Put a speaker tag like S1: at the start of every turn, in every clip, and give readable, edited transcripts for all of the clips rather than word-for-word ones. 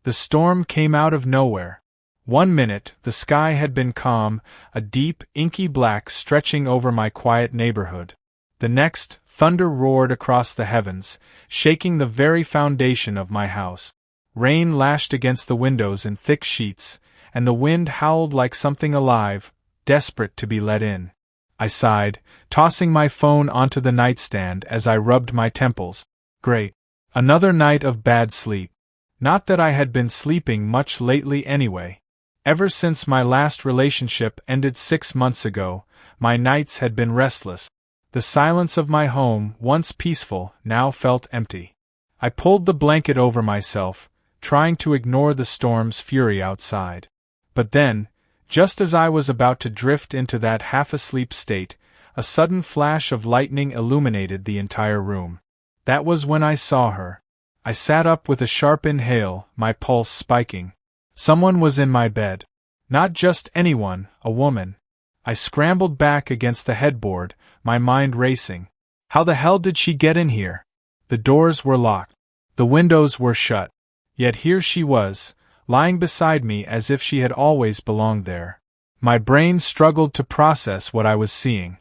S1: The storm came out of nowhere. 1 minute, the sky had been calm, a deep, inky black stretching over my quiet neighborhood. The next, thunder roared across the heavens, shaking the very foundation of my house. Rain lashed against the windows in thick sheets, and the wind howled like something alive, desperate to be let in. I sighed, tossing my phone onto the nightstand as I rubbed my temples. Great. Another night of bad sleep. Not that I had been sleeping much lately anyway. Ever since my last relationship ended 6 months ago, my nights had been restless. The silence of my home, once peaceful, now felt empty. I pulled the blanket over myself, trying to ignore the storm's fury outside. But then, just as I was about to drift into that half-asleep state, a sudden flash of lightning illuminated the entire room. That was when I saw her. I sat up with a sharp inhale, my pulse spiking. Someone was in my bed. Not just anyone, a woman. I scrambled back against the headboard, my mind racing. How the hell did she get in here? The doors were locked. The windows were shut. Yet here she was, lying beside me as if she had always belonged there. My brain struggled to process what I was seeing.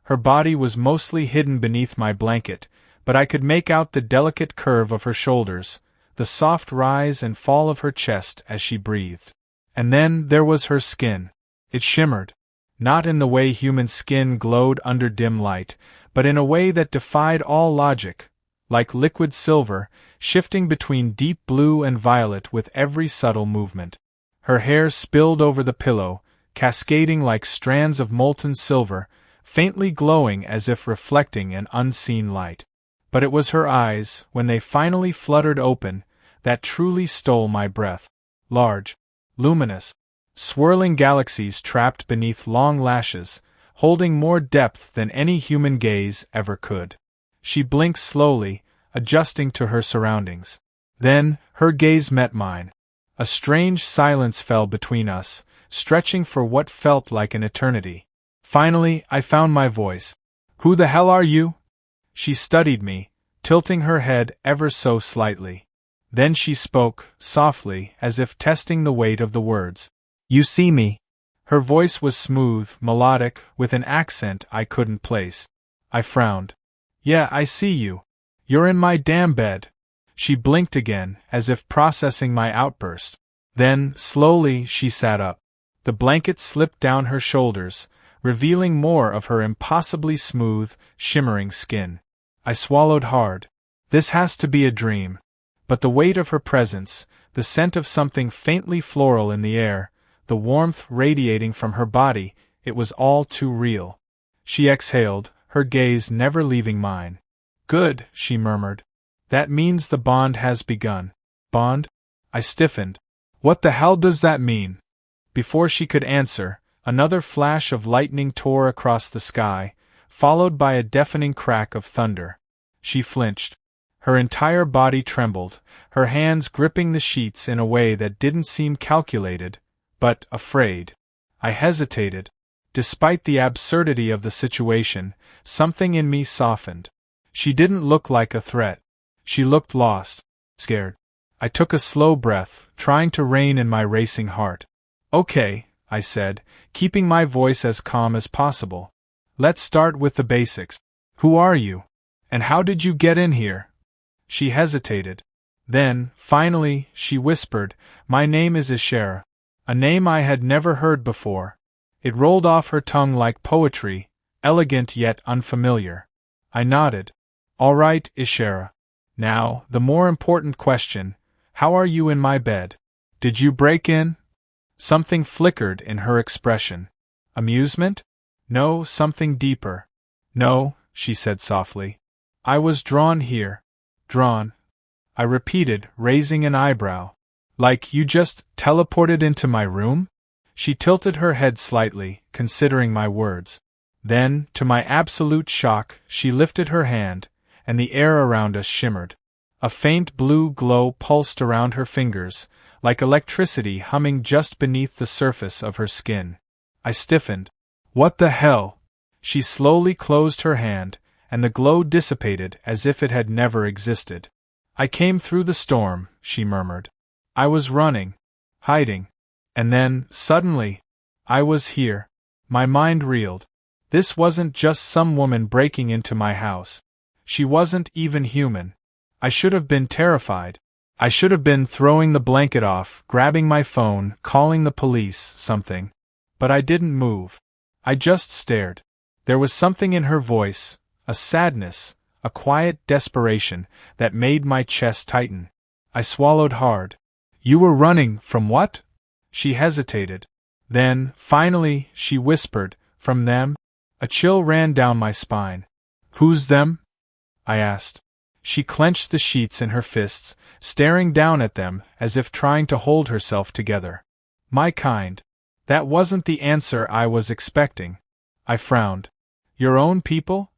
S1: Her body was mostly hidden beneath my blanket, but I could make out the delicate curve of her shoulders, the soft rise and fall of her chest as she breathed. And then there was her skin. It shimmered. Not in the way human skin glowed under dim light, but in a way that defied all logic, like liquid silver, shifting between deep blue and violet with every subtle movement. Her hair spilled over the pillow, cascading like strands of molten silver, faintly glowing as if reflecting an unseen light. But it was her eyes, when they finally fluttered open, that truly stole my breath. Large, luminous, swirling galaxies trapped beneath long lashes, holding more depth than any human gaze ever could. She blinked slowly, adjusting to her surroundings. Then, her gaze met mine. A strange silence fell between us, stretching for what felt like an eternity. Finally, I found my voice. "Who the hell are you?" She studied me, tilting her head ever so slightly. Then she spoke, softly, as if testing the weight of the words. "You see me?" Her voice was smooth, melodic, with an accent I couldn't place. I frowned. "Yeah, I see you. You're in my damn bed." She blinked again, as if processing my outburst. Then, slowly, she sat up. The blanket slipped down her shoulders, revealing more of her impossibly smooth, shimmering skin. I swallowed hard. This has to be a dream. But the weight of her presence, the scent of something faintly floral in the air, the warmth radiating from her body, it was all too real. She exhaled, her gaze never leaving mine. "Good," she murmured. "That means the bond has begun." "Bond?" I stiffened. "What the hell does that mean?" Before she could answer, another flash of lightning tore across the sky, followed by a deafening crack of thunder. She flinched. Her entire body trembled, her hands gripping the sheets in a way that didn't seem calculated, but afraid. I hesitated. Despite the absurdity of the situation, something in me softened. She didn't look like a threat. She looked lost, scared. I took a slow breath, trying to rein in my racing heart. "Okay," I said, keeping my voice as calm as possible. "Let's start with the basics. Who are you? And how did you get in here?" She hesitated. Then, finally, she whispered, "My name is Ishara." A name I had never heard before. It rolled off her tongue like poetry, elegant yet unfamiliar. I nodded. "All right, Ishara. Now, the more important question, how are you in my bed? Did you break in?" Something flickered in her expression. Amusement? No, something deeper. "No," she said softly. "I was drawn here." "Drawn?" I repeated, raising an eyebrow. "Like you just teleported into my room?" She tilted her head slightly, considering my words. Then, to my absolute shock, she lifted her hand, and the air around us shimmered. A faint blue glow pulsed around her fingers, like electricity humming just beneath the surface of her skin. I stiffened. "What the hell?" She slowly closed her hand, and the glow dissipated as if it had never existed. "I came through the storm," she murmured. I was running, hiding, and then, suddenly, I was here. My mind reeled. This wasn't just some woman breaking into my house. She wasn't even human. I should have been terrified. I should have been throwing the blanket off, grabbing my phone, calling the police, something. But I didn't move. I just stared. There was something in her voice, a sadness, a quiet desperation, that made my chest tighten. I swallowed hard. You were running from what? She hesitated. Then, finally, she whispered, from them? A chill ran down my spine. Who's them? I asked. She clenched the sheets in her fists, staring down at them as if trying to hold herself together. My kind. That wasn't the answer I was expecting. I frowned. Your own people?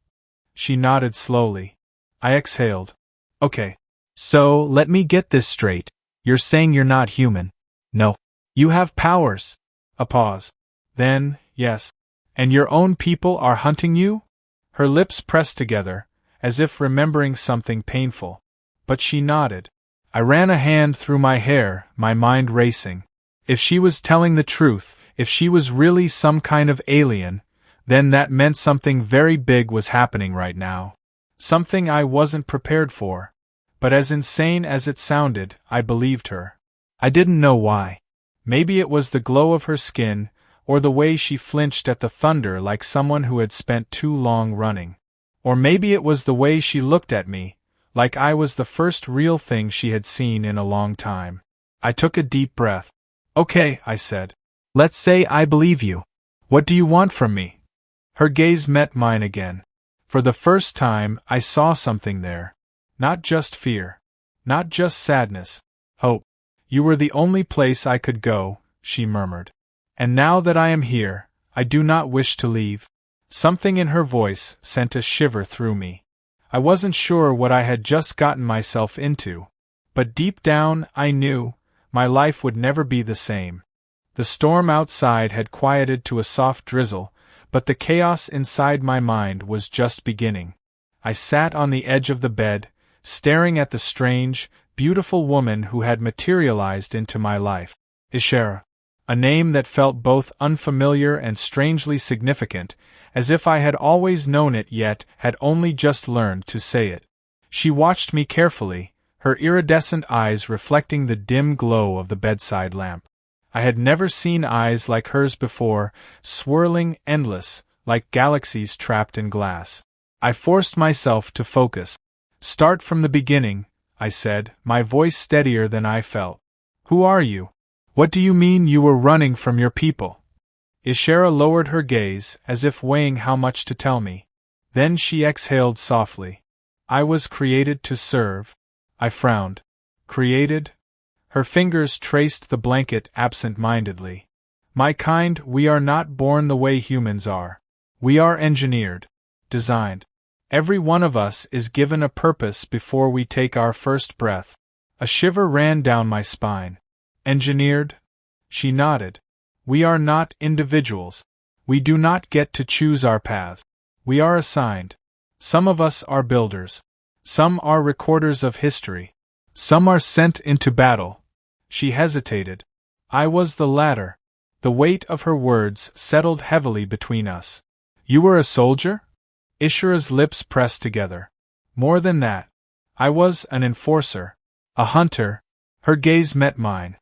S1: She nodded slowly. I exhaled. Okay. So, let me get this straight. You're saying you're not human. No. You have powers. A pause. Then, yes. And your own people are hunting you? Her lips pressed together, as if remembering something painful. But she nodded. I ran a hand through my hair, my mind racing. If she was telling the truth, if she was really some kind of alien, then that meant something very big was happening right now. Something I wasn't prepared for. But as insane as it sounded, I believed her. I didn't know why. Maybe it was the glow of her skin, or the way she flinched at the thunder like someone who had spent too long running. Or maybe it was the way she looked at me, like I was the first real thing she had seen in a long time. I took a deep breath. Okay, I said. Let's say I believe you. What do you want from me? Her gaze met mine again. For the first time, I saw something there. Not just fear. Not just sadness. Hope. You were the only place I could go, she murmured. And now that I am here, I do not wish to leave. Something in her voice sent a shiver through me. I wasn't sure what I had just gotten myself into. But deep down, I knew, my life would never be the same. The storm outside had quieted to a soft drizzle, but the chaos inside my mind was just beginning. I sat on the edge of the bed, staring at the strange, beautiful woman who had materialized into my life. Ishara. A name that felt both unfamiliar and strangely significant, as if I had always known it yet had only just learned to say it. She watched me carefully, her iridescent eyes reflecting the dim glow of the bedside lamp. I had never seen eyes like hers before, swirling, endless, like galaxies trapped in glass. I forced myself to focus. Start from the beginning, I said, my voice steadier than I felt. Who are you? What do you mean you were running from your people? Ishara lowered her gaze, as if weighing how much to tell me. Then she exhaled softly. I was created to serve. I frowned. Created? Her fingers traced the blanket absent-mindedly. My kind, we are not born the way humans are. We are engineered. Designed. Every one of us is given a purpose before we take our first breath. A shiver ran down my spine. Engineered? She nodded. We are not individuals. We do not get to choose our paths. We are assigned. Some of us are builders. Some are recorders of history. Some are sent into battle. She hesitated. I was the latter. The weight of her words settled heavily between us. You were a soldier? Ishara's lips pressed together. More than that. I was an enforcer. A hunter. Her gaze met mine.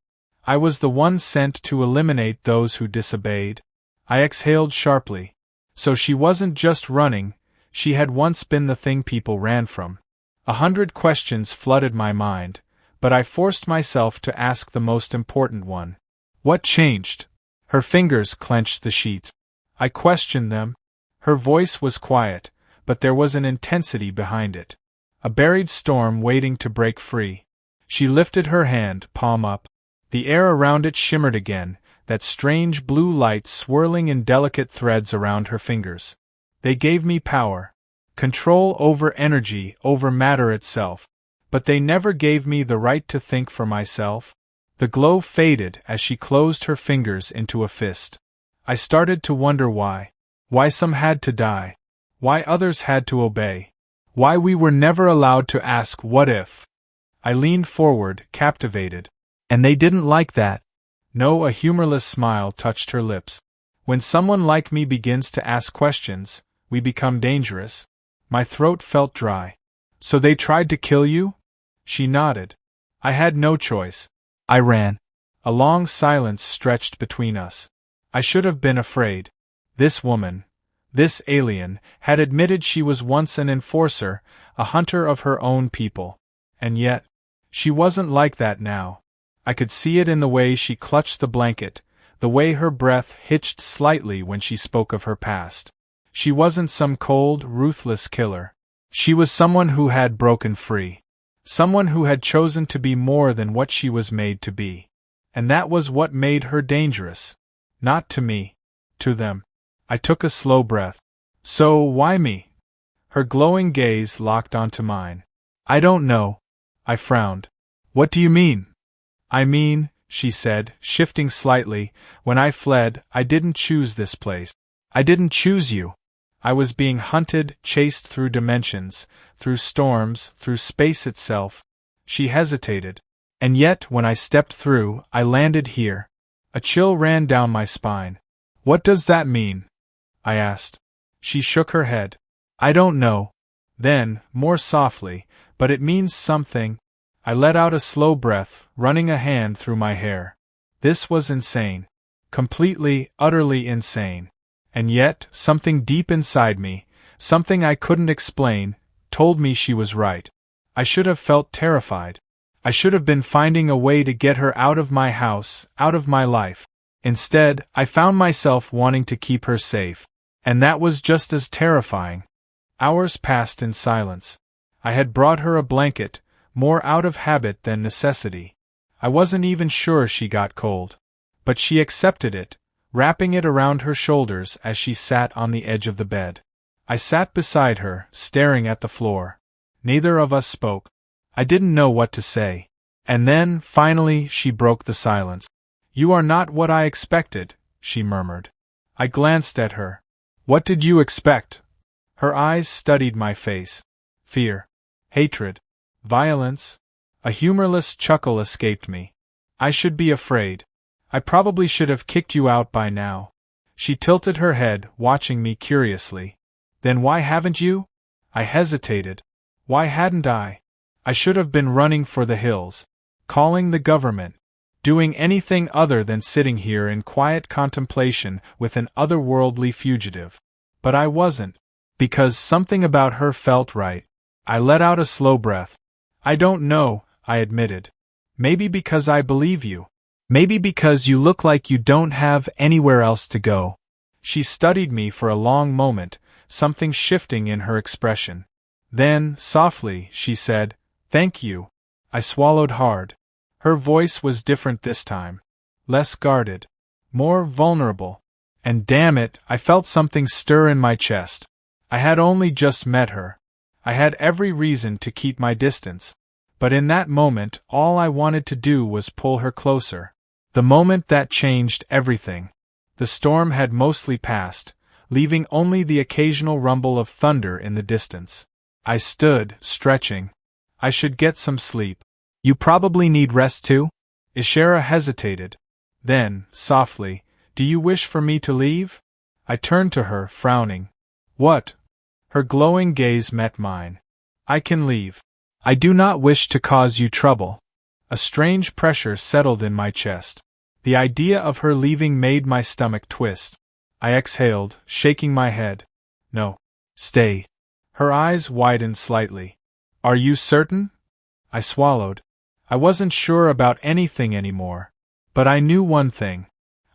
S1: I was the one sent to eliminate those who disobeyed. I exhaled sharply. So she wasn't just running, she had once been the thing people ran from. 100 questions flooded my mind, but I forced myself to ask the most important one. What changed? Her fingers clenched the sheets. I questioned them. Her voice was quiet, but there was an intensity behind it. A buried storm waiting to break free. She lifted her hand, palm up. The air around it shimmered again, that strange blue light swirling in delicate threads around her fingers. They gave me power. Control over energy, over matter itself. But they never gave me the right to think for myself. The glow faded as she closed her fingers into a fist. I started to wonder why. Why some had to die. Why others had to obey. Why we were never allowed to ask what if. I leaned forward, captivated. And they didn't like that. No, a humorless smile touched her lips. When someone like me begins to ask questions, we become dangerous. My throat felt dry. So they tried to kill you? She nodded. I had no choice. I ran. A long silence stretched between us. I should have been afraid. This woman, this alien, had admitted she was once an enforcer, a hunter of her own people. And yet, she wasn't like that now. I could see it in the way she clutched the blanket, the way her breath hitched slightly when she spoke of her past. She wasn't some cold, ruthless killer. She was someone who had broken free. Someone who had chosen to be more than what she was made to be. And that was what made her dangerous. Not to me. To them. I took a slow breath. So, why me? Her glowing gaze locked onto mine. I don't know. I frowned. What do you mean? I mean, she said, shifting slightly, when I fled, I didn't choose this place. I didn't choose you. I was being hunted, chased through dimensions, through storms, through space itself. She hesitated. And yet, when I stepped through, I landed here. A chill ran down my spine. What does that mean? I asked. She shook her head. I don't know. Then, more softly, but it means something. I let out a slow breath, running a hand through my hair. This was insane. Completely, utterly insane. And yet, something deep inside me, something I couldn't explain, told me she was right. I should have felt terrified. I should have been finding a way to get her out of my house, out of my life. Instead, I found myself wanting to keep her safe. And that was just as terrifying. Hours passed in silence. I had brought her a blanket, more out of habit than necessity. I wasn't even sure she got cold. But she accepted it, wrapping it around her shoulders as she sat on the edge of the bed. I sat beside her, staring at the floor. Neither of us spoke. I didn't know what to say. And then, finally, she broke the silence. You are not what I expected, she murmured. I glanced at her. What did you expect? Her eyes studied my face. Fear. Hatred. Violence. A humorless chuckle escaped me. I should be afraid. I probably should have kicked you out by now. She tilted her head, watching me curiously. Then why haven't you? I hesitated. Why hadn't I? I should have been running for the hills. Calling the government. Doing anything other than sitting here in quiet contemplation with an otherworldly fugitive. But I wasn't. Because something about her felt right. I let out a slow breath. I don't know, I admitted. Maybe because I believe you. Maybe because you look like you don't have anywhere else to go. She studied me for a long moment, something shifting in her expression. Then, softly, she said, "Thank you." I swallowed hard. Her voice was different this time. Less guarded. More vulnerable. And damn it, I felt something stir in my chest. I had only just met her. I had every reason to keep my distance. But in that moment, all I wanted to do was pull her closer. The moment that changed everything. The storm had mostly passed, leaving only the occasional rumble of thunder in the distance. I stood, stretching. I should get some sleep. You probably need rest too? Ishara hesitated. Then, softly, do you wish for me to leave? I turned to her, frowning. What? Her glowing gaze met mine. I can leave. I do not wish to cause you trouble. A strange pressure settled in my chest. The idea of her leaving made my stomach twist. I exhaled, shaking my head. No. Stay. Her eyes widened slightly. Are you certain? I swallowed. I wasn't sure about anything anymore. But I knew one thing.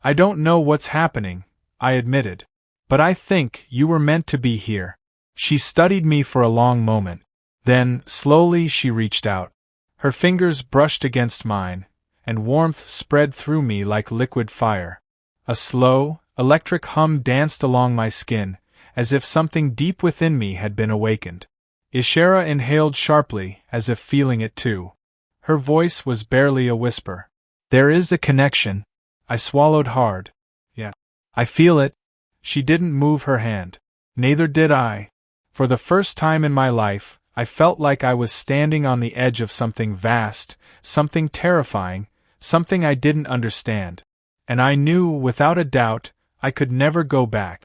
S1: I don't know what's happening, I admitted. But I think you were meant to be here. She studied me for a long moment. Then, slowly, she reached out. Her fingers brushed against mine, and warmth spread through me like liquid fire. A slow, electric hum danced along my skin, as if something deep within me had been awakened. Ishara inhaled sharply, as if feeling it too. Her voice was barely a whisper. There is a connection. I swallowed hard. Yeah. I feel it. She didn't move her hand. Neither did I. For the first time in my life, I felt like I was standing on the edge of something vast, something terrifying, something I didn't understand. And I knew, without a doubt, I could never go back.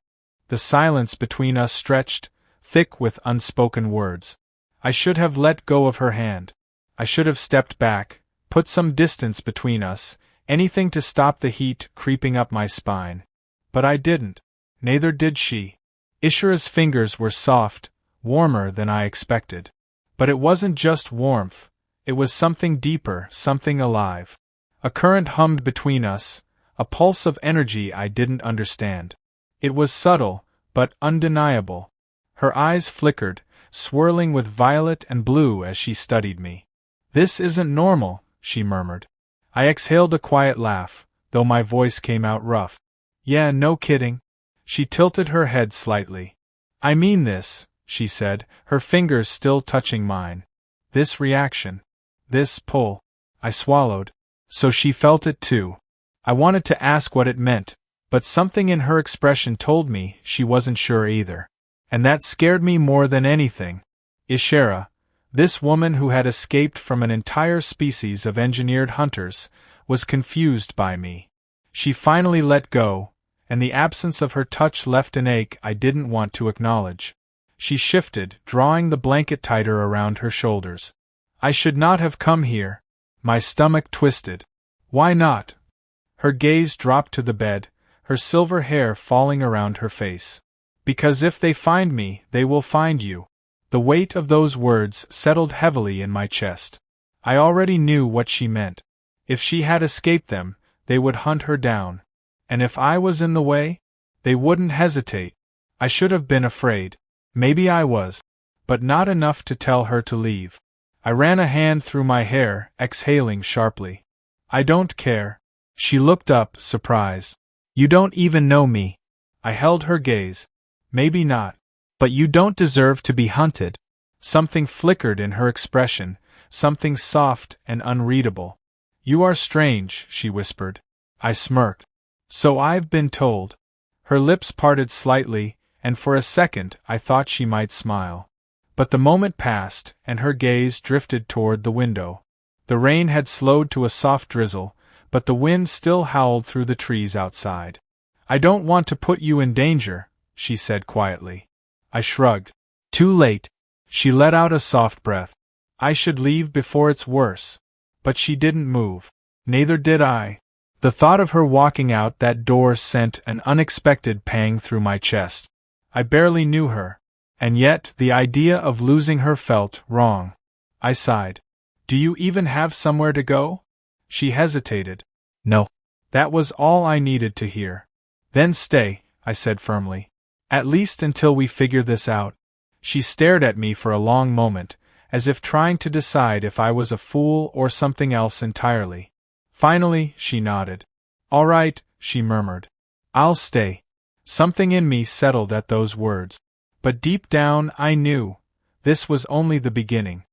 S1: The silence between us stretched, thick with unspoken words. I should have let go of her hand. I should have stepped back, put some distance between us, anything to stop the heat creeping up my spine. But I didn't. Neither did she. Ishira's fingers were soft, warmer than I expected. But it wasn't just warmth, it was something deeper, something alive. A current hummed between us, a pulse of energy I didn't understand. It was subtle, but undeniable. Her eyes flickered, swirling with violet and blue as she studied me. "This isn't normal," she murmured. I exhaled a quiet laugh, though my voice came out rough. "Yeah, no kidding." She tilted her head slightly. "I mean this," she said, her fingers still touching mine. "This reaction. This pull." I swallowed. So she felt it too. I wanted to ask what it meant, but something in her expression told me she wasn't sure either. And that scared me more than anything. Ishira, this woman who had escaped from an entire species of engineered hunters, was confused by me. She finally let go, and the absence of her touch left an ache I didn't want to acknowledge. She shifted, drawing the blanket tighter around her shoulders. "I should not have come here." My stomach twisted. "Why not?" Her gaze dropped to the bed, her silver hair falling around her face. "Because if they find me, they will find you." The weight of those words settled heavily in my chest. I already knew what she meant. If she had escaped them, they would hunt her down. And if I was in the way, they wouldn't hesitate. I should have been afraid. Maybe I was. But not enough to tell her to leave. I ran a hand through my hair, exhaling sharply. "I don't care." She looked up, surprised. "You don't even know me." I held her gaze. "Maybe not. But you don't deserve to be hunted." Something flickered in her expression, something soft and unreadable. "You are strange," she whispered. I smirked. "So I've been told." Her lips parted slightly, and for a second I thought she might smile. But the moment passed, and her gaze drifted toward the window. The rain had slowed to a soft drizzle, but the wind still howled through the trees outside. "I don't want to put you in danger," she said quietly. I shrugged. "Too late." She let out a soft breath. "I should leave before it's worse." But she didn't move. Neither did I. The thought of her walking out that door sent an unexpected pang through my chest. I barely knew her. And yet the idea of losing her felt wrong. I sighed. "Do you even have somewhere to go?" She hesitated. "No." That was all I needed to hear. "Then stay," I said firmly. "At least until we figure this out." She stared at me for a long moment, as if trying to decide if I was a fool or something else entirely. Finally, she nodded. "All right," she murmured. "I'll stay." Something in me settled at those words. But deep down I knew this was only the beginning.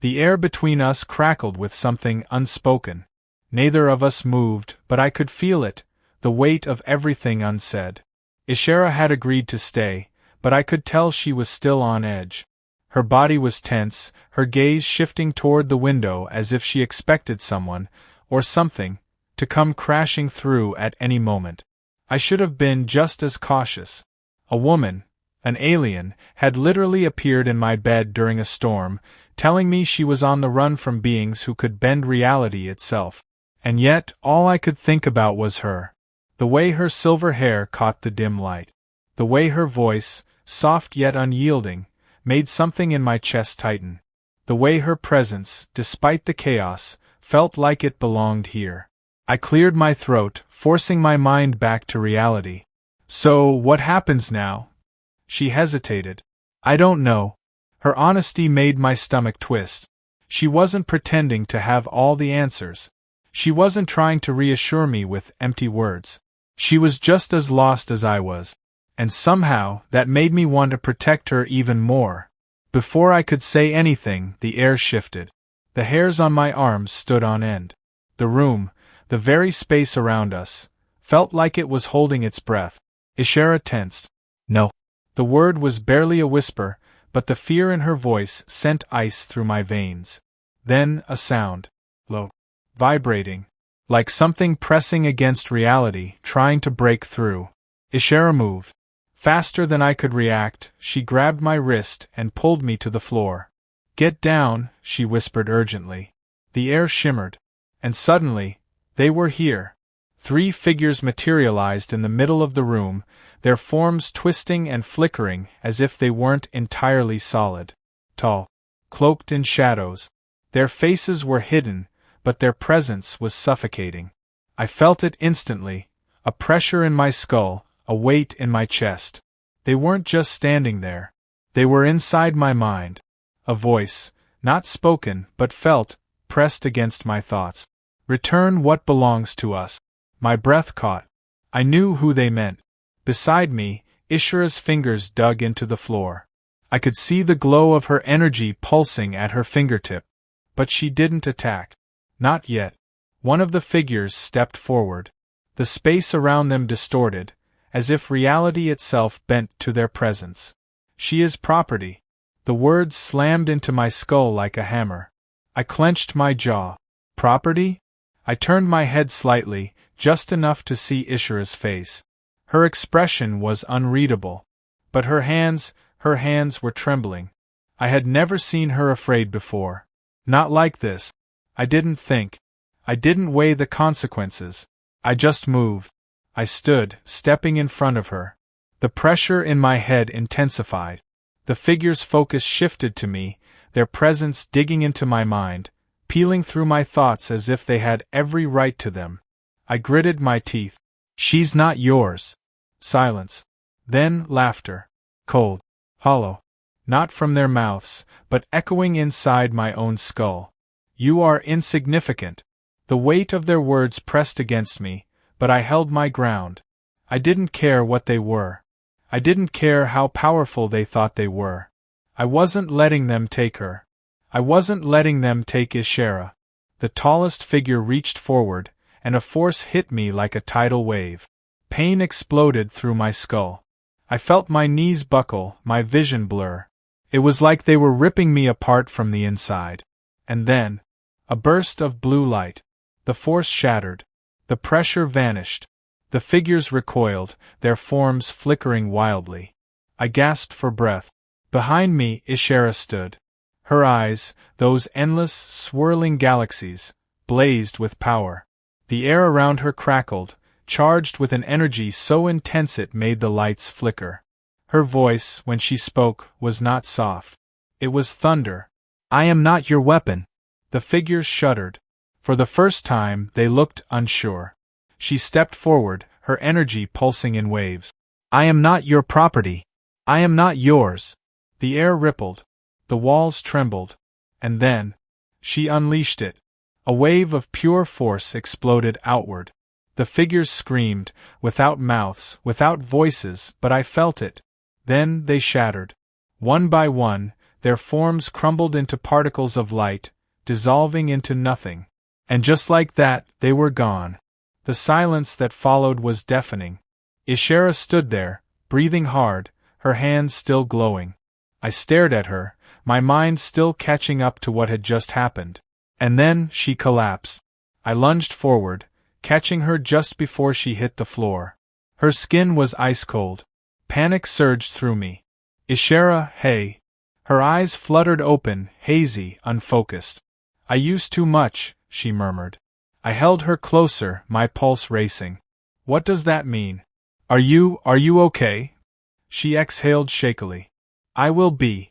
S1: The air between us crackled with something unspoken. Neither of us moved, but I could feel it, the weight of everything unsaid. Ishira had agreed to stay, but I could tell she was still on edge. Her body was tense, her gaze shifting toward the window as if she expected someone, or something, to come crashing through at any moment. I should have been just as cautious. A woman, an alien, had literally appeared in my bed during a storm, telling me she was on the run from beings who could bend reality itself. And yet, all I could think about was her. The way her silver hair caught the dim light. The way her voice, soft yet unyielding, made something in my chest tighten. The way her presence, despite the chaos, felt like it belonged here. I cleared my throat, forcing my mind back to reality. "So, what happens now?" She hesitated. "I don't know." Her honesty made my stomach twist. She wasn't pretending to have all the answers. She wasn't trying to reassure me with empty words. She was just as lost as I was. And somehow, that made me want to protect her even more. Before I could say anything, the air shifted. The hairs on my arms stood on end. The room, the very space around us, felt like it was holding its breath. Ishira tensed. "No." The word was barely a whisper, but the fear in her voice sent ice through my veins. Then a sound. Low. Vibrating. like something pressing against reality, trying to break through. Ishara moved. Faster than I could react, she grabbed my wrist and pulled me to the floor. "Get down," she whispered urgently. The air shimmered. And suddenly, they were here. 3 figures materialized in the middle of the room, their forms twisting and flickering as if they weren't entirely solid. Tall, cloaked in shadows. Their faces were hidden, but their presence was suffocating. I felt it instantly, a pressure in my skull, a weight in my chest. They weren't just standing there. They were inside my mind. A voice, not spoken but felt, pressed against my thoughts. "Return what belongs to us." My breath caught. I knew who they meant. Beside me, Ishara's fingers dug into the floor. I could see the glow of her energy pulsing at her fingertip. But she didn't attack. Not yet. One of the figures stepped forward. The space around them distorted, as if reality itself bent to their presence. "She is property." The words slammed into my skull like a hammer. I clenched my jaw. "Property?" I turned my head slightly, just enough to see Ishara's face. Her expression was unreadable. But her hands were trembling. I had never seen her afraid before. Not like this. I didn't think. I didn't weigh the consequences. I just moved. I stood, stepping in front of her. The pressure in my head intensified. The figure's focus shifted to me, their presence digging into my mind, peeling through my thoughts as if they had every right to them. I gritted my teeth. "She's not yours." Silence. Then laughter. Cold. Hollow. Not from their mouths, but echoing inside my own skull. "You are insignificant." The weight of their words pressed against me, but I held my ground. I didn't care what they were. I didn't care how powerful they thought they were. I wasn't letting them take her. I wasn't letting them take Ishara. The tallest figure reached forward, and a force hit me like a tidal wave. Pain exploded through my skull. I felt my knees buckle, my vision blur. It was like they were ripping me apart from the inside. And then, a burst of blue light. The force shattered. The pressure vanished. The figures recoiled, their forms flickering wildly. I gasped for breath. Behind me, Ishara stood. Her eyes, those endless, swirling galaxies, blazed with power. The air around her crackled, charged with an energy so intense it made the lights flicker. Her voice, when she spoke, was not soft. It was thunder. "I am not your weapon." The figures shuddered. For the first time, they looked unsure. She stepped forward, her energy pulsing in waves. "I am not your property. I am not yours." The air rippled. The walls trembled. And then, she unleashed it. A wave of pure force exploded outward. The figures screamed, without mouths, without voices, but I felt it. Then they shattered. One by one, their forms crumbled into particles of light, dissolving into nothing. And just like that, they were gone. The silence that followed was deafening. Ishara stood there, breathing hard, her hands still glowing. I stared at her, my mind still catching up to what had just happened. And then she collapsed. I lunged forward, catching her just before she hit the floor. Her skin was ice cold. Panic surged through me. "Ishara, hey." Her eyes fluttered open, hazy, unfocused. "I used too much," she murmured. I held her closer, my pulse racing. "What does that mean? Are you okay?" She exhaled shakily. "I will be."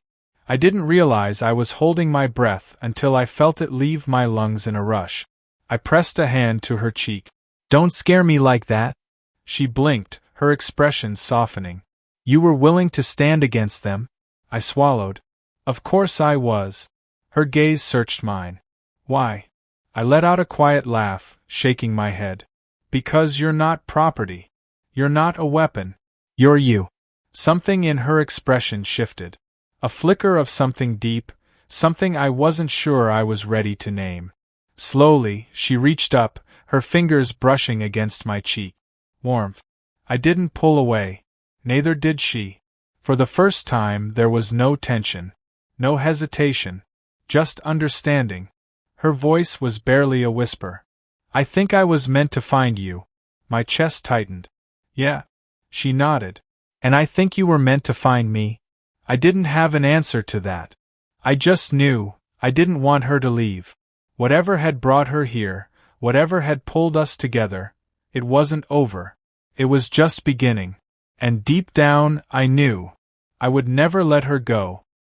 S1: I didn't realize I was holding my breath until I felt it leave my lungs in a rush. I pressed a hand to her cheek. "Don't scare me like that." She blinked, her expression softening. "You were willing to stand against them?" I swallowed. "Of course I was." Her gaze searched mine. "Why?" I let out a quiet laugh, shaking my head. "Because you're not property. You're not a weapon. You're you." Something in her expression shifted. A flicker of something deep, something I wasn't sure I was ready to name. Slowly, she reached up, her fingers brushing against my cheek. Warmth. I didn't pull away. Neither did she. For the first time there was no tension. No hesitation. Just understanding. Her voice was barely a whisper. I think I was meant to find you. My chest tightened. Yeah. She nodded. And I think you were meant to find me? I didn't have an answer to that. I just knew, I didn't want her to leave. Whatever had brought her here, whatever had pulled us together, it wasn't over. It was just beginning. And deep down, I knew I would never let her go.